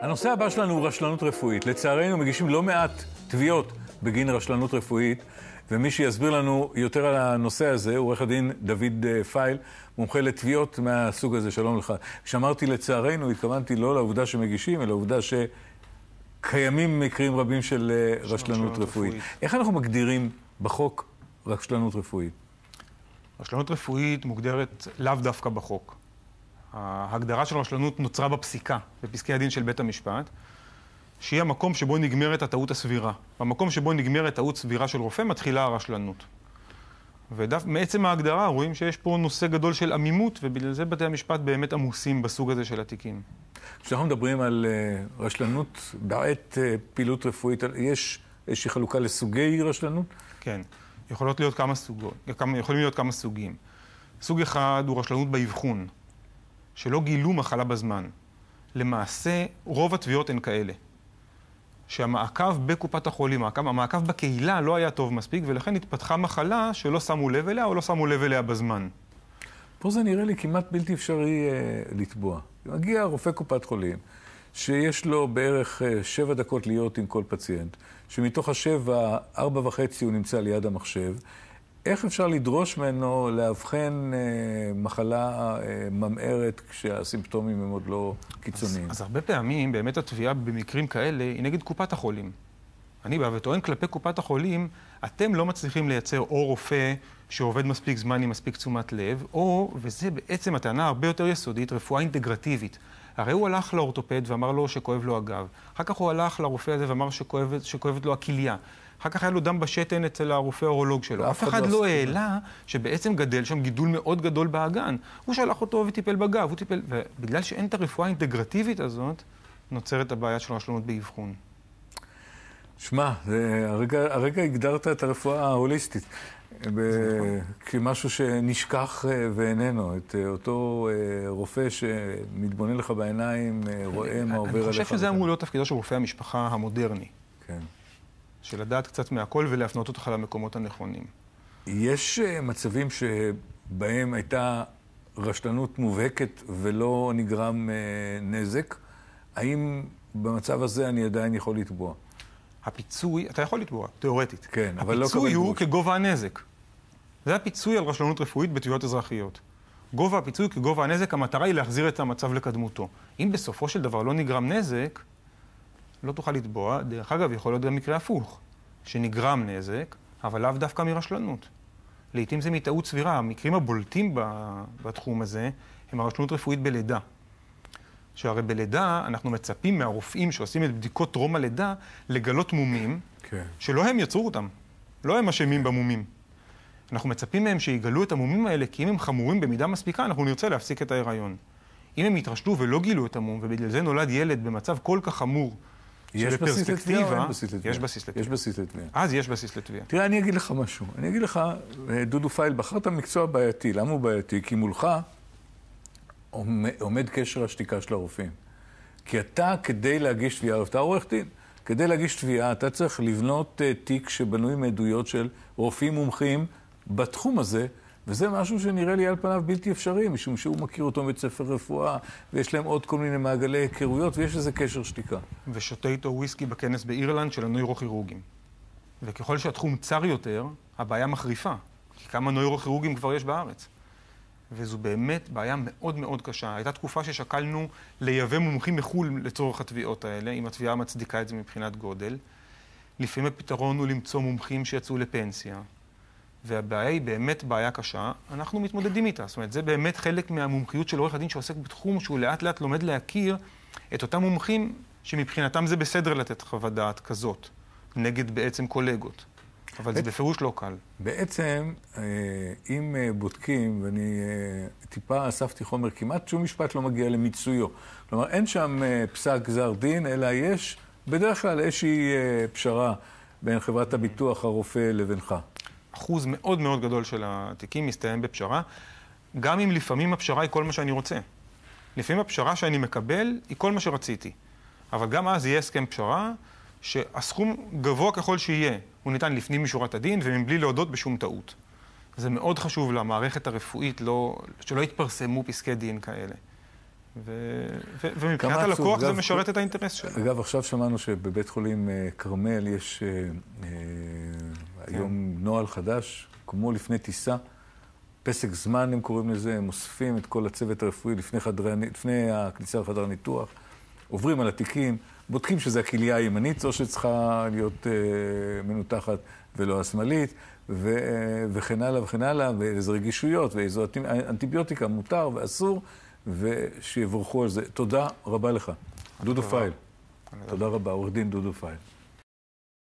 הנושא הבא שלנו הוא רשלנות רפואית. לצערנו מגישים לא מעט תביעות בגין רשלנות רפואית, ומי שיסביר לנו יותר על הנושא הזה הוא עורך הדין דוד פייל, מומחה לתביעות מהסוג הזה. שלום לך. כשאמרתי לצערנו, התכוונתי לא לעובדה שמגישים, אלא לעובדה שקיימים מקרים רבים של רשלנות רפואית. איך אנחנו מגדירים בחוק רשלנות רפואית? רשלנות רפואית מוגדרת לאו דווקא בחוק. ההגדרה של רשלנות נוצרה בפסיקה, בפסקי הדין של בית המשפט, שהיא המקום שבו נגמרת הטעות הסבירה. במקום שבו נגמרת טעות סבירה של רופא מתחילה הרשלנות. ומעצם ההגדרה רואים שיש פה נושא גדול של עמימות, ובגלל זה בתי המשפט באמת עמוסים בסוג הזה של התיקים. כשאנחנו מדברים על רשלנות בעת פעילות רפואית, יש איזושהי חלוקה לסוגי רשלנות? כן, יכולים להיות כמה סוגים. סוג אחד הוא רשלנות באבחון, שלא גילו מחלה בזמן. למעשה, רוב התביעות הן כאלה. שהמעקב בקופת החולים, המעקב בקהילה לא היה טוב מספיק, ולכן התפתחה מחלה שלא שמו לב אליה או לא שמו לב אליה בזמן. פה זה נראה לי כמעט בלתי אפשרי לתבוע. מגיע רופא קופת חולים, שיש לו בערך 7 דקות להיות עם כל פציינט, שמתוך 7, 4.5 הוא נמצא ליד המחשב. איך אפשר לדרוש ממנו להבחן מחלה ממארת כשהסימפטומים הם עוד לא קיצוניים? אז הרבה פעמים באמת התביעה במקרים כאלה היא נגד קופת החולים. אני בא וטוען כלפי קופת החולים, אתם לא מצליחים לייצר או רופא שעובד מספיק זמן עם מספיק תשומת לב, או, וזה בעצם הטענה הרבה יותר יסודית, רפואה אינטגרטיבית. הרי הוא הלך לאורתופד ואמר לו שכואב לו הגב. אחר כך הוא הלך לרופא הזה ואמר שכואבת לו הכליה. אחר כך היה לו דם בשתן אצל הרופא האורולוג שלו. אף אחד לא העלה שבעצם גדל שם גידול מאוד גדול באגן. הוא שלח אותו וטיפל בגב, ובגלל שאין את הרפואה האינטגרטיבית הזאת, נוצרת הבעיה של רשלנות באבחון. שמע, הרגע הגדרת את הרפואה ההוליסטית, כמשהו שנשכח ואיננו, את אותו רופא שמתבונן לך בעיניים, רואה מה עובר עליך. אני חושב שזה אמור להיות תפקידו של רופא המשפחה המודרני. כן. של לדעת קצת מהכל ולהפנות אותך למקומות הנכונים. יש מצבים שבהם הייתה רשלנות מובהקת ולא נגרם נזק? האם במצב הזה אני עדיין יכול לתבוע? הפיצוי, אתה יכול לתבוע, תיאורטית. כן, אבל לא הפיצוי הוא כגובה הנזק. זה הפיצוי על רשלנות רפואית בתביעות אזרחיות. גובה הפיצוי כגובה הנזק, המטרה היא להחזיר את המצב לקדמותו. אם בסופו של דבר לא נגרם נזק, לא תוכל לתבוע. דרך אגב, יכול להיות גם מקרה הפוך, שנגרם נזק, אבל לאו דווקא מרשלנות. לעתים זה מטעות סבירה. המקרים הבולטים בתחום הזה הם הרשלנות רפואית בלידה. שהרי בלידה אנחנו מצפים מהרופאים שעושים את בדיקות טרום הלידה לגלות מומים, שלא הם יצרו אותם, לא הם אשמים במומים. אנחנו מצפים מהם שיגלו את המומים האלה, כי אם הם חמורים במידה מספיקה, אנחנו נרצה להפסיק את ההיריון. אם הם התרשלו ולא גילו את המום, ובגלל זה נולד ילד במצב כל כך חמור, יש בסיס לתביעה או אין בסיס לתביעה? יש בסיס לתביעה. יש בסיס לתביעה. אז יש בסיס לתביעה. תראה, אני אגיד לך משהו. אני אגיד לך, דודו פייל, בחרת מקצוע בעייתי. למה הוא בעייתי? כי מולך עומד קשר השתיקה של הרופאים. כי אתה, כדי להגיש תביעה, אתה עורך דין, כדי להגיש תביעה, אתה צריך לבנות תיק שבנוי מעדויות של רופאים מומחים בתחום הזה, וזה משהו שנראה לי על פניו בלתי אפשרי, משום שהוא מכיר אותו מבית ספר רפואה, ויש להם עוד כל מיני מעגלי היכרויות, ויש איזה קשר שתיקה. ושותה איתו וויסקי בכנס באירלנד של הנוירוכירורגים. וככל שהתחום צר יותר, הבעיה מחריפה. כי כמה נוירוכירורגים כבר יש בארץ. וזו באמת בעיה מאוד מאוד קשה. הייתה תקופה ששקלנו לייבא מומחים מחו"ל לצורך התביעות האלה, אם התביעה מצדיקה את זה מבחינת גודל. לפעמים הפתרון הוא למצוא מומחים שיצאו לפנסיה. והבעיה היא באמת בעיה קשה, אנחנו מתמודדים איתה. זאת אומרת, זה באמת חלק מהמומחיות של עורך הדין שעוסק בתחום, שהוא לאט לאט לומד להכיר את אותם מומחים שמבחינתם זה בסדר לתת חוות דעת כזאת, נגד בעצם קולגות. אבל זה בפירוש לא קל. בעצם, אם בודקים, ואני טיפה אספתי חומר, כמעט שום משפט לא מגיע למיצויו. כלומר, אין שם פסק גזר דין, אלא יש בדרך כלל איזושהי פשרה בין חברת הביטוח, הרופא לבינך. אחוז מאוד מאוד גדול של התיקים מסתיים בפשרה, גם אם לפעמים הפשרה היא כל מה שאני רוצה. לפעמים הפשרה שאני מקבל היא כל מה שרציתי. אבל גם אז יהיה הסכם פשרה שהסכום גבוה ככל שיהיה. הוא ניתן לפנים משורת הדין ומבלי להודות בשום טעות. זה מאוד חשוב למערכת הרפואית שלא יתפרסמו פסקי דין כאלה. ומבחינת הלקוח זה משרת את האינטרס שלו. אגב, עכשיו שמענו שבבית חולים כרמל יש היום נוהל חדש, כמו לפני טיסה, פסק זמן הם קוראים לזה, הם אוספים את כל הצוות הרפואי לפני הכניסה לחדר ניתוח, עוברים על התיקים, בודקים שזה הכליה הימנית, או שצריכה להיות מנותחת ולא השמאלית, וכן הלאה וכן הלאה, ואיזה רגישויות, ואיזו אנטיביוטיקה מותר ואסור, ושיבורכו על זה. תודה רבה לך. דודו פייל. תודה רבה, עורך דין דודו פייל.